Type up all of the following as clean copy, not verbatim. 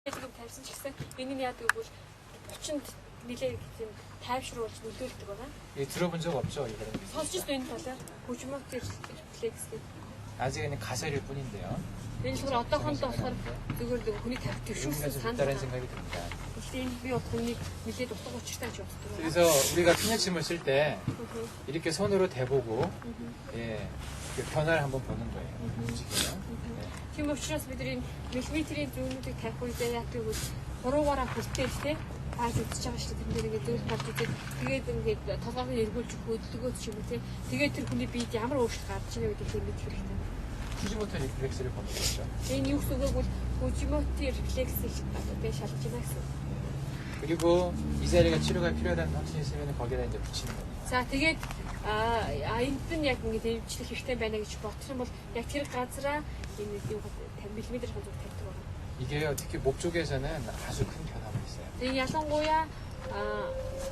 지금 тавьсан ч гэсэн энэ нь яадаг гэвэл хүчинд нэлээд тийм тайвшруулж нөлөөлдөг байна. 들어본 적 없죠, 이거는? сонсч байна талаар хүчмөт рефлекс гэдэг. 아직은 가설일 뿐인데요. Энэ зүгээр одоохондоо болохоор зүгээр л хүний тавь төвшүүлсэн 다는 санал. 생각이 듭니다. Гэхдээ би бол хүний нэлээд утга учиртай гэж боддог. 그래서 우리가 피냐침을 쓸 때 이렇게 손으로 대보고 예, 그 변화를 한번 보는 거예요. 움직이면. Тийм учраас бидний миллиметрийн зүүнүүдийг тавих үедээ яадаг гэвэл хуруугаараа хүртэл те хааж үдчихэж байгаа шүү дээ. Тэр ингээд зөөл гарч үзээд тэгээд ингээд толгойг эргүүлж хөдөлгөөд ч юм уу те. Тэгээд тэр хүний биед ямар өөрчлөлт гарч ийнэ гэдгийг мэдэх хэрэгтэй. 후지모토 리플렉스를 보는 거죠. Энэ юу гэсэн үг вэ? 후지모토 рефлексийг одоо шалгаж байна гэсэн. 그리고 이 자리가 치료가 필요하다는 확신이 있으면 거기다 이제 붙이는 거예요. За тэгээд энд нь яг ингээд дэмжлэх хэрэгтэй байна гэж бодох юм бол яг тэр газараа энэ юу 50 мм хоног тавьдаг байна. 이게요, 특히 목 쪽에서는 아주 큰 변화가 있어요. Тэгээд ялангуяа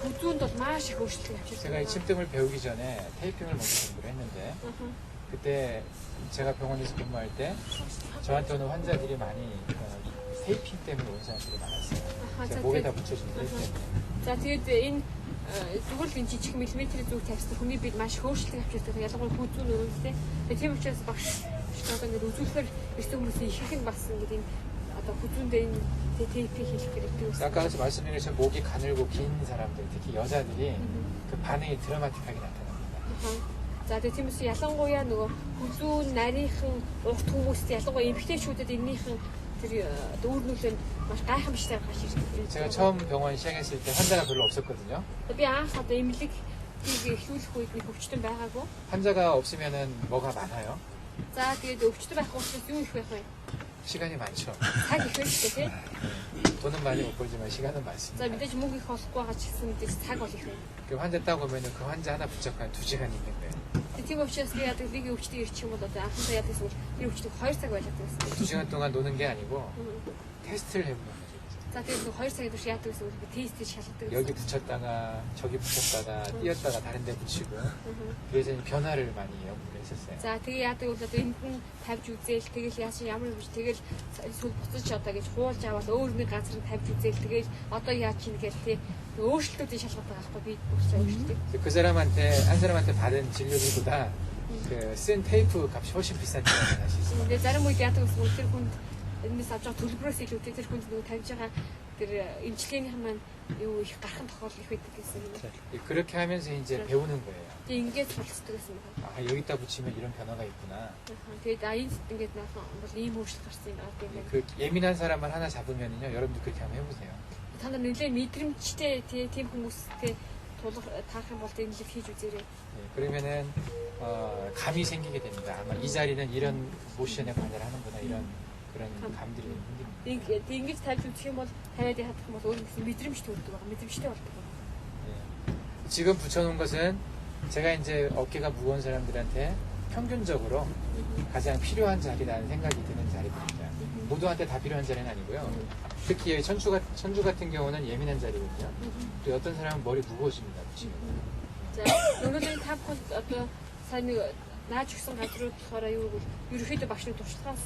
хүзүүнд бол маш их өөрчлөлт авчирдаг. 제가 이 침등을 배우기 전에 테이핑을 먼저 공부를 했는데 그때 제가 병원에서 근무할 때 저한테 오는 환자들이 많이 테이핑 때문에 온 사람들이 많았어요. 제가 목에다 붙여준 테이핑 때문에. За тэгээд энэ зүгээр л энэ жижиг миллиметрийн зүг тавьсан хүний бид маш их өөрчлөлт авчирдаг. Ялангуяа хүзүүн өрөвтэй. Тэгээд тийм учраас багш одоо ингээд үзүүлэхээр ирсэн хүмүүсийн ихэнх нь бас ингээд энэ одоо хүзүүндээ энэ 테이핑 хийх хэрэгтэй. 아까 말씀드린 것처럼 목이 가늘고 긴 사람들, 특히 여자들이 그 반응이 드라마틱하게 나타납니다. За тэгээд тиймээс ялангуяа нөгөө хүзүүн нарийнхан урт хүмүүст ялангуяа эмэгтэйчүүдэд энэнийхэн тэр дүүр нүлэнд маш гайхамшигтай гарч ирдэг. 제가 처음 병원 시작했을 때 환자가 별로 없었거든요. Би анх одоо эмнэлгийг эхлүүлэх үед нэг өвчтөн байгаагүй. 환자가 없으면은 뭐가 많아요? За тэгээд өвчтөн байх учраас юу их байх вэ? 시간이 많죠. Цаг их байдаг тийм. 돈은 많이 못 벌지만 시간은 За 많습니다. мэдээж мөнгө их олохгүй байгаа ч гэсэн мэдээж цаг бол их байна. 그 환자 딱 오면은 그 환자 하나 붙잡고 한 2시간 있는 거예요. Тийм учраас би яадаг нэг өвчтөг ирчих юм бол одоо анхандаа яадаг гэсэн тэр өвчтөг 2 цаг байлаад байсан. 2시간 동안 노는 게 아니고 테스트를 해보는 거죠. За тэгээд 2 цагийн турш яадаг гэсэн үг тест шалгадаг. 여기 붙였다가 저기 붙였다가 띄었다가 다른 데 붙이고 그래서 이 변화를 많이 연구를 했었어요. За тэгээ яадаг бол одоо энд нь тавьж үзээл тэгэл яасан ямар юм тэгэл сүл буцаж одоо гэж хуулж аваад өөр нэг газар нь тавьж үзээл тэгэл одоо яаж чинь гэл тий өөрчлөлтүүдийн шалгадаг аахгүй би бүрсээ өөрчлөлтийг. 그 사람한테 한 사람한테 받은 진료비보다 그 쓴 테이프 값이 훨씬 비싼 줄 아시죠? 근데 зарим үед яадаг гэсэн тэр хүнд энэс авч байгаа төлбөрөөс илүү тэр хүнд нөгөө тавьж байгаа тэр эмчилгээнийх маань юу их гарах тохиолдол их байдаг гэсэн юм. 그렇게 하면서 이제 배우는 거예요. Тэгээ ингээд суралцдаг гэсэн юм. 아, 여기다 붙이면 이런 변화가 있구나. Тэгээд энд ингээд наахан бол ийм өөрчлөлт гарсан юм аа тийм. 그 예민한 사람만 하나 잡으면요, 여러분도 그렇게 한번 해보세요. Та нар нэлээд мэдрэмжтэй тийм хүмүүстэй тулах таах юм бол энэ л хийж үзээрэй. 네, 그러면은 감이 생기게 됩니다. 아마 이 자리는 이런 모션에 관여를 하는구나 이런 그런 감들이 생깁니다. Ингэж тавьж үзэх юм бол тавиад ядах юм бол өөр нэгэн мэдрэмж төрдөг байгаа. мэдрэмжтэй болдог байгаа. 네. 지금 붙여놓은 것은 제가 이제 어깨가 무거운 사람들한테 평균적으로 가장 필요한 자리라는 생각이 드는 자리입니다. 모두한테 다 필요한 자리는 아니고요. 특히 천주 같은 경우는 예민한 자리거든요. 또 어떤 사람은 머리 무거워집니다. 붙이면. За өнөөдрийн тавхад одоо сайн нэг нааж өгсөн газрууд болохоор юу гэвэл ерөөхдөө багшны туршлагаас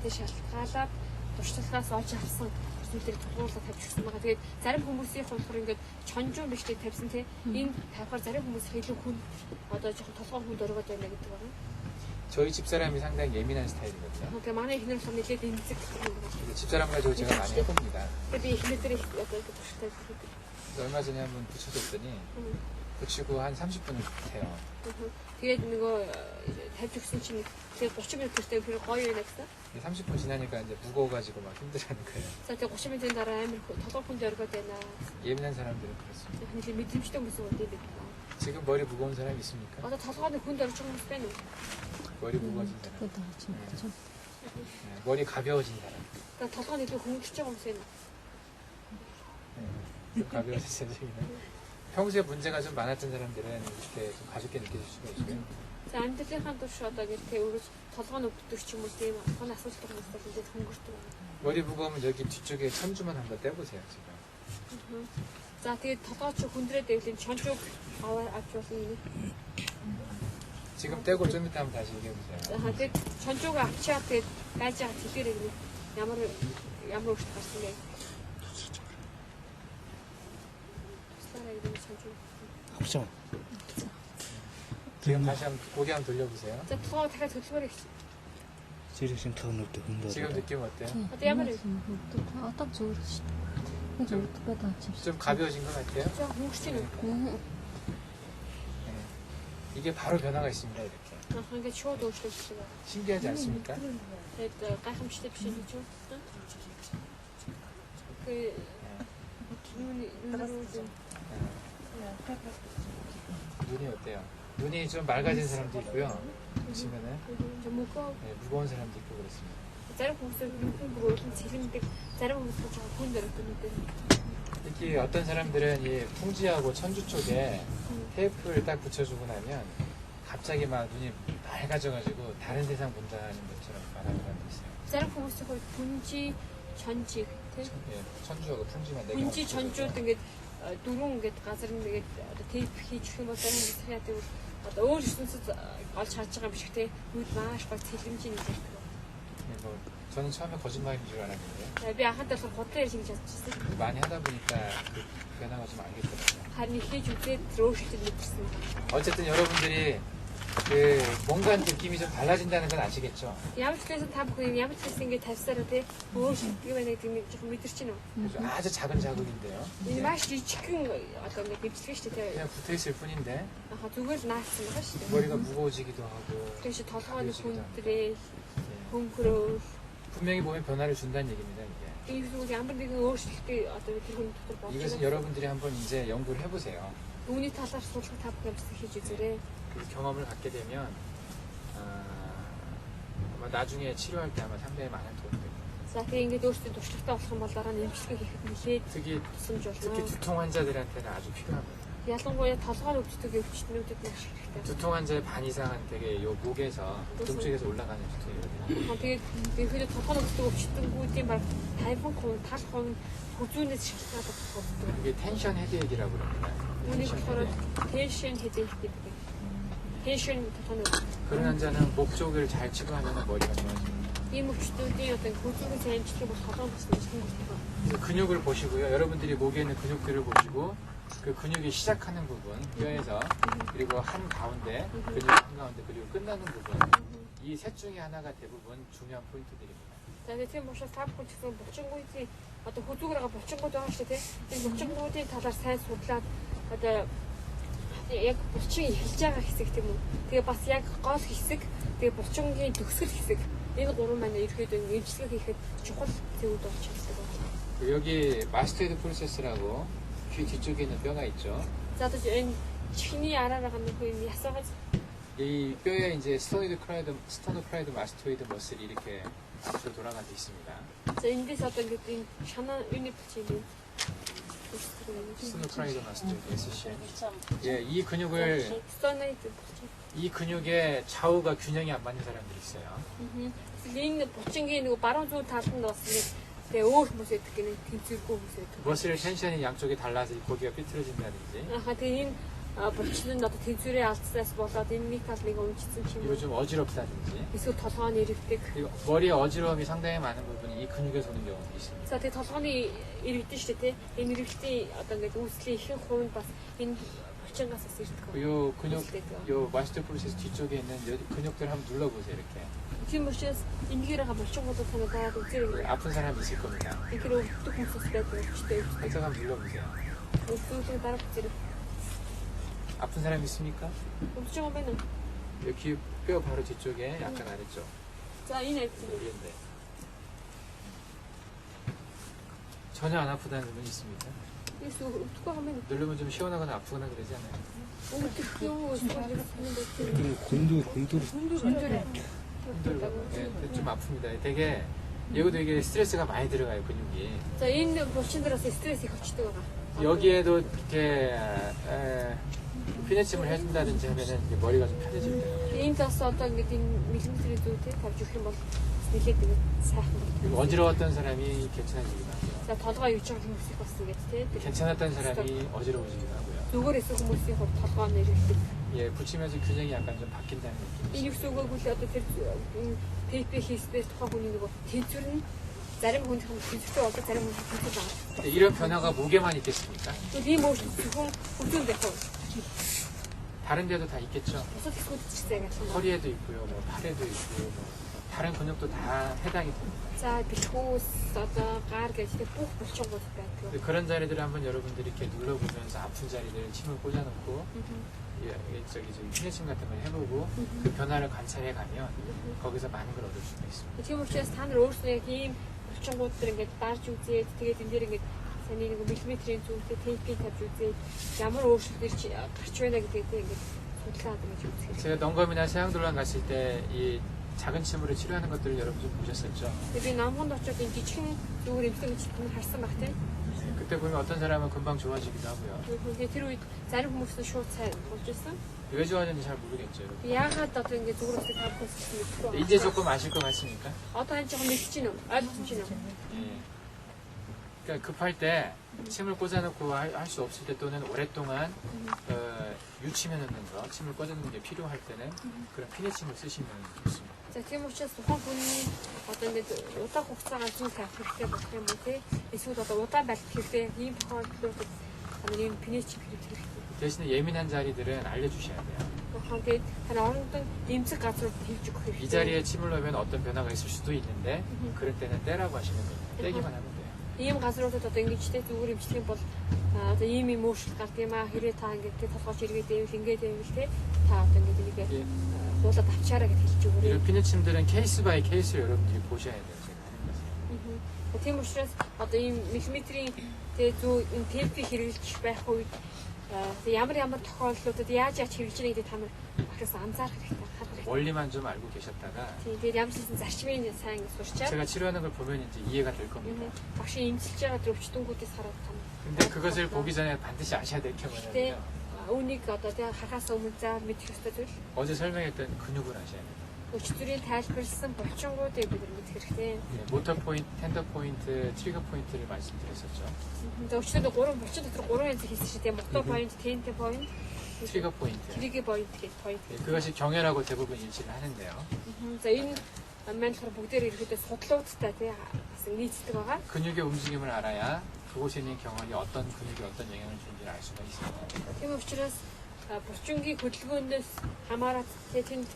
тийш шалтгаалаад туршлагаас олж авсан зүйлийг тулгуурлаад тавьж өгсөн байгаа. Тэгээд зарим хүмүүсийн болохоор ингээд чонжуу биш гэж тавьсан тий. Энэ тавихаар зарим хүмүүс илүү хүн одоо жоохон толгой хүнд өргөд байна гэдэг байгаа. 저희 집사람이 상당히 예민한 스타일이거든요. Тэгээд манай эхнэр болохоор нэлээд эмзэг юм байна. 집사람 가지고 제가 많이 해봅니다. Тэгээд би эхнэрээ одоо ингээд туршлагатай хийдэг. 얼마 전에 한번 붙여줬더니 붙이고 한 30분을 해요. Тэгээд нөгөө тавьж өгсөн чинь тэгээд 30 минут төстэй тэр гоё байна гэсэн. 30분 지나니까 이제 무거워가지고 막 힘들어하는 거예요. За тэгээд 30 минутын дараа амар толгой хүнд өргөд байна. 예민한 사람들은 그렇습니다. Нэг мэдрэмжтэй хүмүүс үгүй байдаг. 지금 머리 무거운 사람 있습니까? Одоо толгойд хүнд орж байгаа хүмүүс байна уу? 머리 무거워진 사람. 네, 머리 가벼워진 사람. Одоо толгойд илүү хөнгөлж байгаа хүмүүс байна. 좀 가벼워진 사람이네. 평소에 문제가 좀 많았던 사람들은 이렇게 좀 가볍게 느껴질 수가 있어요. За амьдралынхаа турш одоо гэртээ өөрөж толгой өвддөг ч юм уу тийм хон асуудал хүмүүстэй хэлээд хөнгөрдөг байна. 머리 무거우면 여기 뒤쪽에 천주만 한번 떼보세요, 지금. За тэгээд толгой ч хүндрээд байвал чонжууг авч болно. 지금 떼고 좀 이따 한번 다시 얘기해보세요. За тэгээд чонжууг авчаад тэгээд байж байгаа хэлээрэй. Ямар ямар өөрчлөлт гарсан бэ? туслаарай гэдэг нь санаж байна. 없죠. 지금 다시 한번 고개 한번 돌려보세요. За толгоо дахиад хөдөлгөөр их. 지금 심터는도 흔들어. 지금 느낌 어때요? Одоо ямар вэ? Одоо зөөр шүү дээ. 좀- Өдгөө даачих. 좀 가벼워진 것 같아요? За хөнгөж чинь. 네. 이게 바로 변화가 있습니다. 이렇게 Ингээд шууд өөрчлөлт байна. 신기하지 않습니까? Тэгээд гайхамшигтай биш юм гэж байна. 그 눈이 어때요? 눈이 좀 맑아진 사람도 있고요. 보시면은 좀 무거워. 네, 무거운 사람도 있고 그렇습니다. Зарим хүмүүсийн бүр өөрийн цэлэндэг, зарим хүмүүс жоохон хүн дөрөвтэй нүдэн. 특히 어떤 사람들은 이 풍지하고 천주 쪽에 테이프를 딱 붙여주고 나면 갑자기 막 눈이 맑아져가지고 다른 세상 본다는 것처럼 말하는 사람도 있어요. Зарим хүмүүсийн хувьд 분지, 전지 тийм. 예, 천주하고 풍지만 네 분지, 개가 전주д ингээд дөрвөн ингээд газар нэгээд одоо тейп хийчих юм бол зарим хүмүүс яа гэвэл одоо өөр ертөнцид олж харж байгаа юм шиг тийм. Нүд маш гол цэлэмжийн нэг зэрэг. 네, 뭐 저는 처음에 거짓말인 줄 알았는데 Би анхандаа л худлаа ярьж чадчихсан. 많이 하다 보니까 그 변화가 좀 알겠더라고요. Харин хийж үзээд өөрчлөлт мэдэрсэн. 어쨌든 여러분들이 그 뭔가 느낌이 좀 달라진다는 건 아시겠죠? Ямар ч хэлсэн та бүхэн ямар ч хэлсэн ингээд тавьсараа тийм өөрчлөлт юм байна гэдэг нэг жоохон мэдэрч байна уу? 그죠? 아주 작은 자국인데요. Энэ маш жижигхэн одоо ингээд дэвшлэг шүү дээ. 그냥 붙어 있을 뿐인데 Аха зүгээр л наацсан байгаа шүү дээ. 머리가 무거워지기도 하고 Тэр чи толгойн хүндрээ, 예, хөнгөрөө 분명히 보면 변화를 준다는 얘기입니다. 이게. ийм ямар нэгэн өөрчлөлтийг одоо тэр хүн дотор болж 이것은 байгаа. 여러분들이 한번 이제 연구를 해보세요. Үүний талаар суралцах та бүхэн бас хийж үзээрэй. 그 경험을 갖게 되면 아마 나중에 치료할 때 아마 상당히 많은 도움이 됩니다. За тэгээ ингээд өөрсдөө туршлагатай болох юм бол дараа нь эмчилгээ хийхэд нэлээд 특히 тусламж 특히 болно. 두통 환자들한테는 아주 필요합니다. Ялангуяа толгойн өвчтөг өвчтнүүдэд маш хэрэгтэй. 두통 환자의 반 이상은 되게 요 목에서 등 쪽에서 올라가는 두통이거든요. Тэгээд ерөөдөө толгойн өвчтөг өвчтөнгүүдийн баг 50% тал хон хүзүүнээс шалтгаалдаг болдог. 이게 텐션 헤드액이라고 그럽니다. Үүнийг 텐션 болохоор 헤드액. 텐шн хэдэх гэдэг. 텐шн толгойн 그런 환자는 목 쪽을 잘 치료하면 머리가 좋아집니다. ийм өвчтүүдийн одоо хүзүүний сайн амжилтыг бол толгойн бас нэг хүн болдог. 그래서 근육을 보시고요. 여러분들이 목에 있는 근육들을 보시고 그 근육이 시작하는 부분 뼈에서 그리고 한 가운데 근육 한 가운데 그리고 끝나는 부분 이 셋 중에 하나가 대부분 중요한 포인트들입니다. За тийм учраас та бүхэн ч гэсэн булчингуудын одоо хүзүүгээрээ булчингууд байгаа шүү дээ. Энэ булчингуудын талаар сайн судлаад одоо яг булчин эхэлж байгаа хэсэг тийм үү. Тэгээ бас яг гол хэсэг, тэгээ булчингийн төгсгөл хэсэг. Энэ гурван маань ерөөдөө эмчилгээ хийхэд чухал зүйлүүд болж чаддаг байна. 여기 마스터헤드 프로세스라고 귀 뒤쪽에 있는 뼈가 있죠. За одоо энэ чихний араар байгаа нэг юм ясаагаж 이 뼈에 이제 스토노크라이드 마스토이드 머슬이 이렇게 앞으로 돌아가 돼 있습니다. за эндээс одоо ингээд энэ шанаа юуны булчин юм. 스토노크라이드 마스토이드 SCM. 예, 이 근육을 Стонайд булчин. 이 근육의 좌우가 균형이 안 맞는 사람들이 있어요. Энэ булчингийн нэг баруун зүүн талд нь бас нэг тэгээ өөр хүмүүс байдаг гэнэ тэнцвэргүй хүмүүс байдаг. 머슬의 텐션이 양쪽에 달라서 이 고기가 삐뚤어진다든지 Аха тэгээ энэ булчин нь одоо тэнцвэрээ алдснаас болоод энэ нэг тал нэг унжсан юм. 그리고 좀 어지럽다든지 Эсвэл толгойн иргэдэг. 그리고 머리에 어지러움이 상당히 많은 부분이 이 근육에서 오는 경우도 있습니다. За тэгээ толгойн иргэдэн шүү дээ тий. Энэ иргэдийн одоо ингээд үүслийн ихэнх хувь нь бас энэ булчингаас бас ирдэг. 요 근육, 요 마스터 프로세스 뒤쪽에 있는 요 근육들 한번 눌러보세요. 이렇게 Тийм учраас эндгээр байгаа булчингуудыг танаад үзээрэй. 아픈 사람 있을 겁니다. Тэгэхээр өвдөх хүмүүс байдаг өвчтэй. 살짝 한번 눌러보세요. өвдөлтөд дараа үзээрэй. 아픈 사람 있습니까? өвдөж байгаа юм байна. 여기 뼈 바로 뒤쪽에 약간 아래쪽 За энэ айц. 여기인데 전혀 안 아프다는 분 있습니까? Эсвэл өвдөх байгаа юм байна. 누르면 좀 시원하거나 아프거나 그러지 않아요? өвдөх юу эсвэл 힘들고 예, 좀 아픕니다. 되게 여기도 이게 스트레스가 많이 들어가요 근육이. За энэ булчин дээрээс стресс их очдөг байгаа. 여기에도 이렇게 피네침을 해준다든지 하면은 이제 머리가 좀 편해집니다. Ийм бас одоо ингээд энэ миллиметрийн зүй тий тавьж өгөх юм бол нэлээд ингээд сайхан байна. 그리고 어지러웠던 사람이 괜찮아지기도 하고요. За толгой юуж байгаа хүмүүсийг бас ингээд тий 괜찮았던 사람이 어지러워지기도 하고요. зүгээр эсвэл хүмүүсийн хувьд толгой нэрэлдэг. 예, 붙이면서 균형이 약간 좀 바뀐다는 느낌이 Энэ 있습니다. юу үгүйгүүл одоо тэр тейпээ хийснээр тухайн хүний нөгөө тэнцвэр нь зарим хүн хэлэхдээ болдог зарим хүн хэлэхгүй байгаа. 이런 변화가 목에만 있겠습니까? 이 모션 зөвхөн хөгжүүнд байх уу? 다른 데도 다 있겠죠. Бусад хэсгүүд ч гэсэн яг. 허리에도 있고요, 뭐 팔에도 있고요, 뭐 다른 근육도 다 해당이 됩니다. За бэлхүүс одоо гар гэж тэг бүх булчингууд байдаг. 근데 그런 자리들을 한번 여러분들이 이렇게 눌러보면서 아픈 자리들 침을 꽂아놓고 저기 피내침 같은 걸 해보고 그 변화를 관찰해 가면 거기서 많은 걸 얻을 수가 있습니다. Тийм учраас та нар өөрсдөө яг ийм булчингууд төр ингээд дарж үзээд тэгээд энэ дээр ингээд саний нэг миллиметрийн зүйтэй тейпийг тавьж үзээд ямар өөрчлөлт гарч байна гэдэгтэй ингээд судлаад ингэж үзэх. 제가 넝검이나 세양돌란 갔을 때 이 작은 침으로 치료하는 것들을 여러분 좀 보셨었죠? Би намгонд очоод энэ жижигхэн зүгээр эмчтэй юм харсан баг тийм. 그때 보면 어떤 사람은 금방 좋아지기도 하고요. Тэгээд тэр үед зарим хүмүүс нь шууд сайн болж ирсэн. 왜 좋아졌는지 잘 모르겠죠, 여러분. Яагаад одоо ингээд зүгээр үстэй тавхаас мэдхгүй. 이제 조금 아실 것 같습니까? Одоо энэ жоохон мэдчихэж байна уу? ойлгомжтой юм. 예. 그러니까 급할 때 침을 꽂아놓고 할 수 없을 때 또는 오랫동안 유침해 놓는 거, 침을 꽂아놓는 게 필요할 때는 그런 피내침을 쓰시면 좋습니다. За тийм учраас тухайн хүний одоо ингээд удаан хугацаагаар зүйл тавих хэрэгтэй болох юм уу те? Эсвэл одоо удаан байх хэрэгтэй ийм тохиолдлууд ийм пинеч хэрэгтэй. 대신에 예민한 자리들은 알려주셔야 돼요. Тэгээд тань орондон эмзэг газрууд хийж өгөх 이 хэрэгтэй. 자리에 침을 넣으면 어떤 변화가 있을 수도 있는데 그럴 때는 떼라고 하시면 됩니다. 떼기만 하면 돼요. Ийм газруудад одоо ингэж те зүгээр эмчлэх юм бол одоо ийм өөрчлөлт гардаг юм аа. Хэрэг та ингээд те толгойч эргээд байвал ингээд байвал те та одоо ингээд энийг дуулаад авчаараа гэж хэлж өгөөрэй. 이런 피내침들은 케이스 바이 케이스로 여러분들이 보셔야 돼요. 제가 하는 것을. Тийм учраас одоо ийм миллиметрийн тэгээ зүү энэ темпийг хэрэгжилж байх үед ямар тохиолдлуудад яаж хэрэгжиж байгааг та нар ахаас анзаарах хэрэгтэй, харах хэрэгтэй. 원리만 좀 알고 계셨다가 Тэгээд ямар ч юм зарчмын сайн сурчаад 제가 치료하는 걸 보면 이제 이해가 될 겁니다. багшийн эмчилж байгаа өвчтөнгүүдээс хараад та нар. 근데 그것을 보기 전에 반드시 아셔야 될 게 Тэ 뭐냐면요. үүнийг одоо тэгээ харахаас өмнө заавал мэдэх ёстой зүйл. 어제 설명했던 근육을 아셔야 돼요. Өчтөрийн тайлбарласан булчингуудыг бид нар мэдэх хэрэгтэй. 모터 포인트, 텐더 포인트, 트리거 포인트를 말씀드렸었죠. Тэгээд өчтөрөө 3 булчин дотор 3 янз хийсэн шүү дээ. Мотор point, тенте point, 트리거 포인트. 트리거 point гэх point. 그것이 경혈하고 대부분 일치를 하는데요. За энэ манайхаар бүгдээр ирэхэд судлуудтай тий бас нийцдэг байгаа. 근육의 움직임을 알아야 그곳에 있는 경혈이 어떤 근육이 어떤 영향을 주는지를 알 수가 있습니다. Тийм учраас булчингийн хөдөлгөөнөөс хамаарат тий тэнд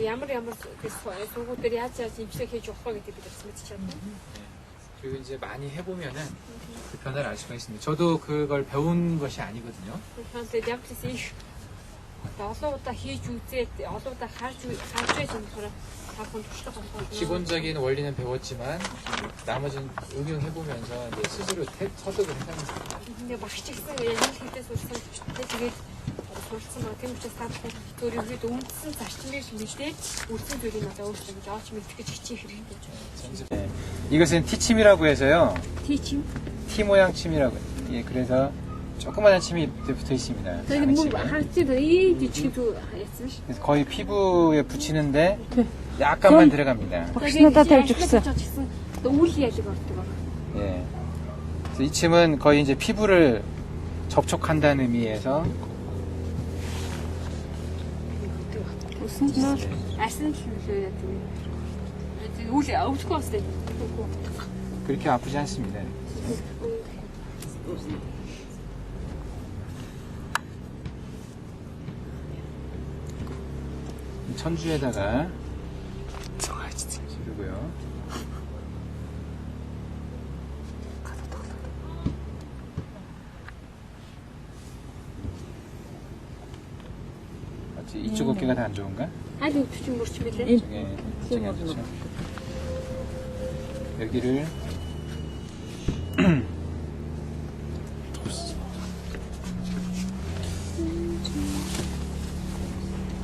ямар сувгуудаар яаж имчилгээ хийж явах вэ гэдэг бид бас мэдчихэж байна. 그리고 이제 많이 해보면은 그 변화를 알 수가 있습니다. 저도 그걸 배운 것이 아니거든요. Тэгээд ямар ч их олон удаа хийж үзээд олон удаа харж байсан болохоор таахан туршлага болгоод 기본적인 원리는 배웠지만 나머지는 응용해보면서 이제 스스로 터득을 해갑니다. 근데 багш ч гэсэн яг хийдээс урьсан тэгээд сурсан байгаа. Тийм учраас та зөвхөн ерөөд үндсэн зарчмыг мэдээд үлдсэн зүйлийг одоо өөрсдөө гэж олж мэдэх гэж хичээх хэрэгтэй. 네. 이것은 T침이라고 해서요. Тичим. T 모양 침이라고. 예, 그래서 조그마한 침이 붙어 있습니다. 작은 침이. харцыг ий жижиг зүү яасан ш. 그래서 거의 피부에 붙이는데 약간만 들어갑니다. Багшнуудаа тавьж өгсөн. Үйл яадаг ордог. 예. 그래서 이 침은 거의 이제 피부를 접촉한다는 의미에서 Усан ч нөр. Арсан хэлээ яадаг. Үйл өвдөх бастай. 그렇게 아프지 않습니다. 천주에다가 지르고요. 어찌 이쪽 어깨가 다 안 좋은가? Аль өвдчих юм урч билээ. 이쪽이 안 좋죠. 여기를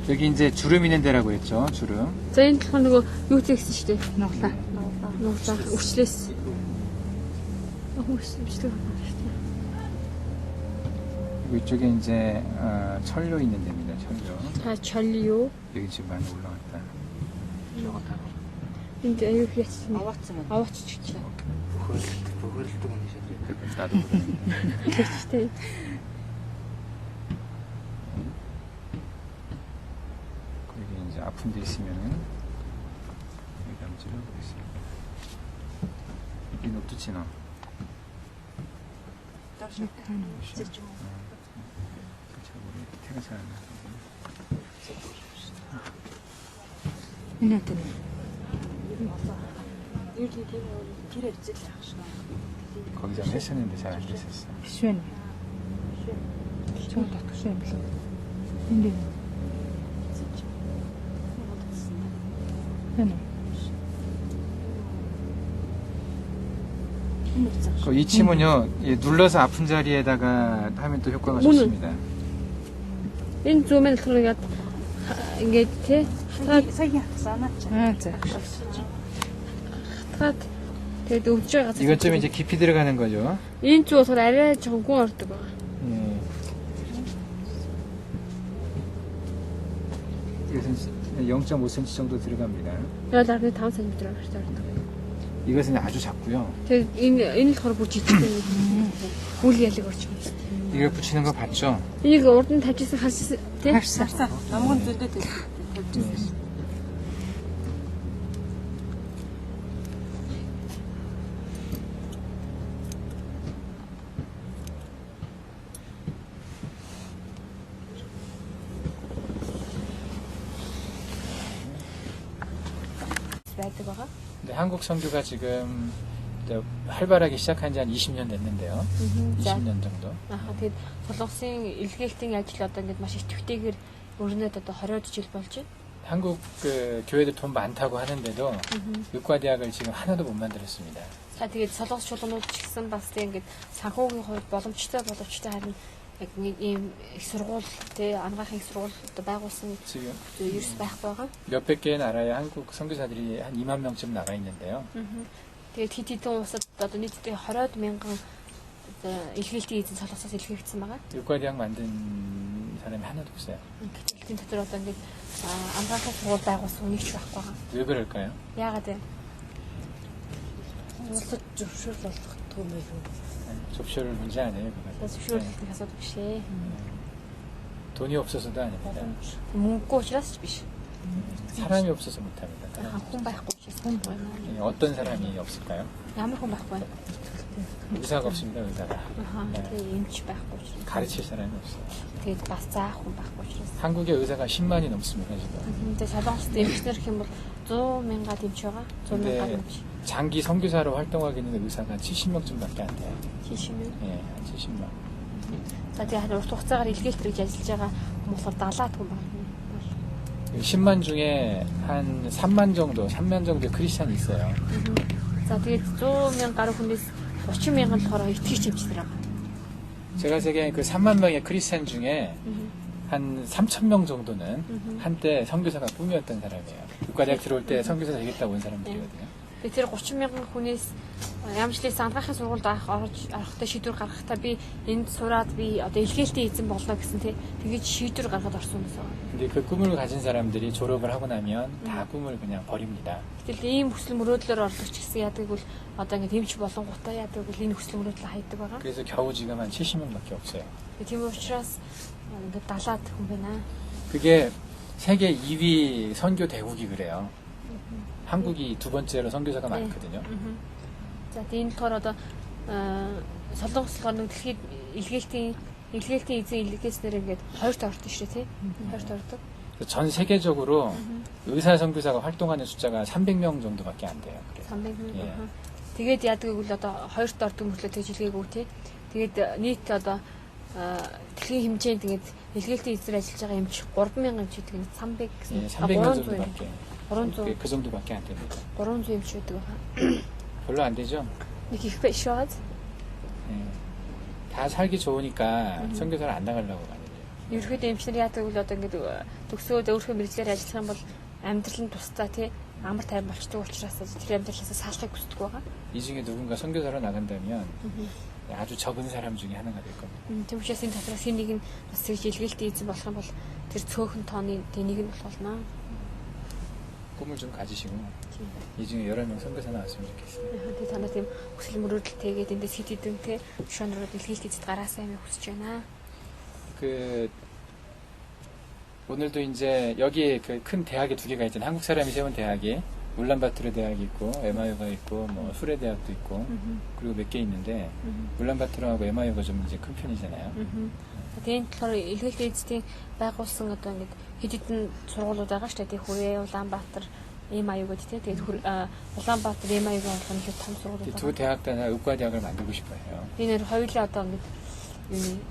여기 이제 주름 있는 데라고 했죠. 주름. За энэ болохоор нөгөө юу гэсэн шүү дээ. Нуглаа. Нуглаа. Өвчлөөс. өвчлөө. 그리고 이쪽에 이제 철료 있는 데입니다. 철료. 자, 전류. 여기 지금 많이 올라왔다. 근데 이거 했으면 Аваацсан. аваач. Бөхөрлөдөг юм шиг. 나도 그러는데. Гэхдээ 여기 이제 아픈 데 있으면은 여기 한번 찔러보겠습니다. 이 노트치노. 태가 잘 안 나. Энэтэн. 거기서 했었는데 잘 안 됐었어. Бишвэн. Чоо татгсан юм лээ. Энд. Энд. 이 침은요, 이 눌러서 아픈 자리에다가 하면 또 효과가 좋습니다. Энэ зүүмэн болохоор ингээд тий Аа за. хатгаад тэгээд өвж байгаа газар. 이건 좀 이제 깊이 들어가는 거죠. Энэ зүү болохоор арай жоохон гүн ордог байгаа. 예. 이것은 0.5cm 정도 들어갑니다. 0.5 cm гарч ордог. 이것은 아주 작고요. Тэгээд энэ л болохоор бүр жижиг юм. Үл ялэг орчих юм. 이거 붙이는 거 봤죠? Энийг урд нь тавьчихсан харсан тий? Харсан. Намган зүлдээ тавьчихсан. байдаг байгаа. 근데 한국 선교가 지금 이제 활발하기 시작한 지 한 20년 됐는데요. 20년 정도. Ааха тэгээд солонгосын илгээлтийн ажил одоо ингээд маш идэвхтэйгээр өрнөд одоо 20 жил болж байна. 한국 그 교회도 돈 많다고 하는데도 의과대학을 지금 하나도 못 만들었습니다. За тэгээд солонгос чуулганууд ч гэсэн бас тийм ингээд санхүүгийн хувьд боломжтой харин яг нэг ийм их сургууль тий ангаахын их сургууль одоо байгуулсан 지금 ерөөс байхгүй байгаа. 몇백 개의 나라에 한국 선교사들이 한 2만 명쯤 나가 있는데요. Тэгээд хэд хэдэн улсад одоо нийтдээ 20 мянган илгээлтийн эзэн солонгосоос илгээгдсэн байгаа. 의과대학 만든 사람이 하나도 없어요. Гэтэл дотор одоо ингээд ангаахын сургууль байгуулсан нэг ч байхгүй байгаа. 왜 그럴까요? Яагаад вэ? Улсад зөвшөөрөл олох юм байв. 접쇼를 문제 아니에요. 그건. зөвшөөрлөлтийн асуудал биш ээ. 돈이 없어서도 아닙니다. Мөнгөгүй учраас ч биш. 사람이 없어서 못합니다. Хүн байхгүй учраас хүн байна. 어떤 사람이 없을까요? Ямар хүн байхгүй вэ? 의사가 없습니다. 의사가. Аха, тэгээ эмч байхгүй учраас. 가르칠 사람이 없어요. Тэгээд бас заах хүн байхгүй учраас. 한국의 의사가 10만이 넘습니다. 지금. Тэгээд солонгост эмчнэр гэх юм бол 100 мянгаад эмч байгаа. 100 мянгаад эмч. 장기 선교사로 활동하고 있는 의사가 70명쯤밖에 안 돼요. 70 예, 한 70명. За тэгээд урт хугацаагаар илгээлт хийж ажиллаж байгаа хүмүүс бол 70 хүн байна. 10만 중에 한 3만 정도, 3만 정도 크리스찬이 있어요. За тэгээд 100 мянган гаруй хүнээс 30 мянган болохоор итгэж эмчнэр байгаа. 제가 세계에 그 3만 명의 크리스찬 중에 한 3천 명 정도는 한때 선교사가 꿈이었던 사람이에요. 국가대학 들어올 때 선교사 되겠다고 온 사람들이거든요. Тэгээд тэр 30 мянган хүнээс ямжлээс ангаахын сургуульд орохдоо шийдвэр гаргахдаа би энд сураад би одоо илгээлтийн эзэн болно гэсэн тэгээд шийдвэр гаргаад орсон гэсэн. 근데 그 꿈을 가진 사람들이 졸업을 하고 나면 다 꿈을 그냥 버립니다. Гэтэл ийм хүсэл мөрөөдлөөр орлогч гэсэн яадаг бол одоо ингэ эмч болонгуудаа яадаг бол энэ хүсэл мөрөөдлөө хайдаг байгаа. 그래서 겨우 지금 한 70명밖에 없어요. Тийм учраас ингэ 70 хүн байна. 그게 세계 2위 선교 대국이 그래요. 한국이 두 번째로 선교사가 많거든요. За тийм болохоор одоо солонгос болохоор нэг дэлхийд илгээлтийн эзэн илгээснээр ингээд хоёрт ордог шүү дээ, тий? хоёрт ордог. 전 세계적으로 의사 선교사가 활동하는 숫자가 300명 정도밖에 안 돼요. 300 예. хүн. Тэгээд яадаг гэвэл одоо хоёрт ордог мөрлөө тэгж илгээгүй тий. Тэгээд нийт одоо дэлхийн хэмжээнд тэгээд илгээлтийн эзээр ажиллаж байгаа эмч 3000 эмч гэдэг нь 300 гэсэн. 예, 300명 정도밖에. 300 그 정도밖에 안 됩니다. 300 эмч байдаг байна. 별로 안 되죠? Нэг их биш байгаа. 예. 다 살기 좋으니까 선교사를 안 나가려고 하거든요. Ерөөхдөө эмчнэр яадаг гэвэл одоо ингээд төгсөөд өөрийнхөө мэрэгчлэр ажиллах юм бол амьдрал нь тусдаа тий амар тайван болчдөг учраас тэр амьдралаас салахыг хүсдэг байгаа. 이 중에 누군가 선교사로 나간다면 아주 적은 사람 중에 하나가 될 겁니다. Тийм учраас энэ дотроос хэн нэг нь бас тэгж илгээлтийн эзэн болох юм бол тэр цөөхөн тооны нэг нь болох болно. 꿈을 좀 가지시고 이 중에 여러 명 선교사 나왔으면 좋겠어요. Тэгээд танаа тийм хүсэл мөрөөдөлтэйгээд эндээс хэд хэдэн тий шуунрууд илгээлт эзэд гараасаа юм хүсэж байна. 그 오늘도 이제 여기 그 큰 대학이 두 개가 있잖아요. 한국 사람이 세운 대학이 울란바토르 대학이 있고 MIU가 있고 뭐 수레 대학도 있고 그리고 몇 개 있는데 울란바토르하고 MIU가 좀 이제 큰 편이잖아요. Тэгээд энэ болохоор илгээлт эзэдийн байгуулсан одоо ингээд хэд хэдэн сургуулиуд байгаа шүү дээ. Хүрээ, Улаанбаатар, MIU гэдэг тийм. Тэгээд Улаанбаатар, MIU-가 болох нь том сургуулиуд. 두 대학 다 의과 대학을 만들고 싶어요. Энэ хоёулаа одоо ингээд юм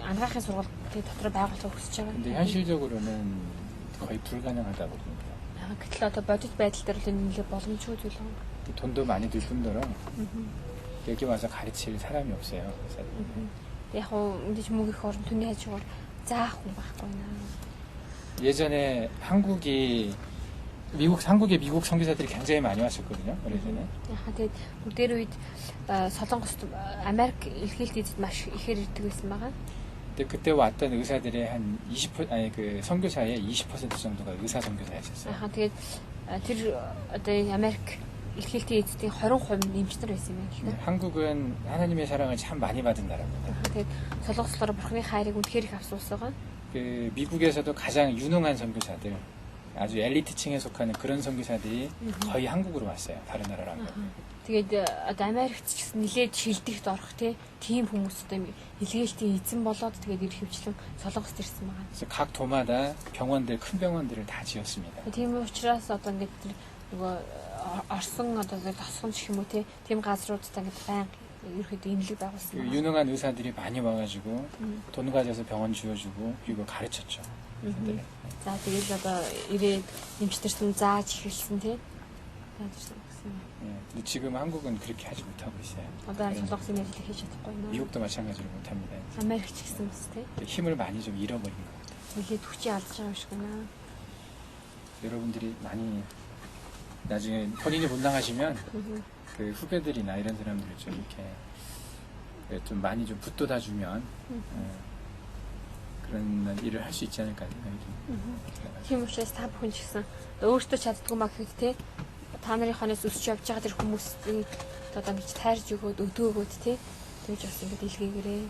ангаахын сургууль дотор байгуулахыг хүсэж байгаа. 근데 현실적으로는 거의 불가능하다고 봅니다. Гэтэл одоо бодит байдал дээр л энэ нэлээд боломжгүй зүйл байна. 돈도 많이 들 뿐더러 여기 와서 가르칠 사람이 없어요. 그래서 Яг уу мэдээж мөнгө их орон түүний хажуугаар заах хүн байхгүй наа. 예전에 한국에 미국 선교사들이 굉장히 많이 왔었거든요. 오래전에. Яхаа тэгээд бүгдээр үед Солонгост Америк илгээлт эзэд маш ихээр ирдэг байсан байгаа. 근데 그때 왔던 의사들의 한 20% 아니 그 선교사의 20% 정도가 의사 선교사였었어요. Яхаа тэгээд тэр одоо Америк илгээлтийн эзэдийн 20% нэмчнэр байсан юм байна л да. 한국은 하나님의 사랑을 참 많이 받은 나라입니다. Тэгээд Солонгос болохоор бурхны хайрыг үнэхээр их авсан улс байгаа. 그 미국에서도 가장 유능한 선교사들, 아주 엘리트층에 속하는 그런 선교사들이 거의 한국으로 왔어요. 다른 나라로 안 가고. Тэгээд одоо Америкт ч гэсэн нэлээд шилдэгт орох тийм хүмүүс одоо илгээлтийн эзэн болоод тэгээд ирэх хвчлэн Солонгост ирсэн байгаа. 그래서 각 도마다 병원들, 큰 병원들을 다 지었습니다. Тийм учраас одоо ингээд тэр нөгөө орсон одоо тосгон гэх юм уу тийм газруудтай ингээд байнга ерөөхдөө имлэг байгуулсан. 그 유능한 의사들이 많이 와가지고 돈 가져서 병원 지어주고 그리고 가르쳤죠. 의사들을. За тэгээд одоо ирээд эмчтэрсэн зааж эхэлсэн тийм. Зааж ирсэн гэсэн. 예, 근데 지금 한국은 그렇게 하지 못하고 있어요. Одоо Солонгосын ажил хийж чадахгүй наа. 미국도 마찬가지로 못합니다. Америк ч гэсэн бас тийм. 힘을 많이 좀 잃어버린 것 같아요. Нэлээд хүчийг алдаж байгаа юм шиг байна. 여러분들이 많이 나중에 본인이 본당하시면 그 후배들이나 이런 사람들을 좀 이렇게 좀 많이 좀 붙돋아주면 그런 일을 할 수 있지 않을까 생각이 듭니다. Тийм учраас та бүхэн ч гэсэн өөртөө чаддгүй маа гэхэд те та нарын хонос өсч явж байгаа тэр хүмүүсийн одоо ингэж тайрж өгөөд өдөө өгөөд те тэгж бас ингэж илгээгээрээ.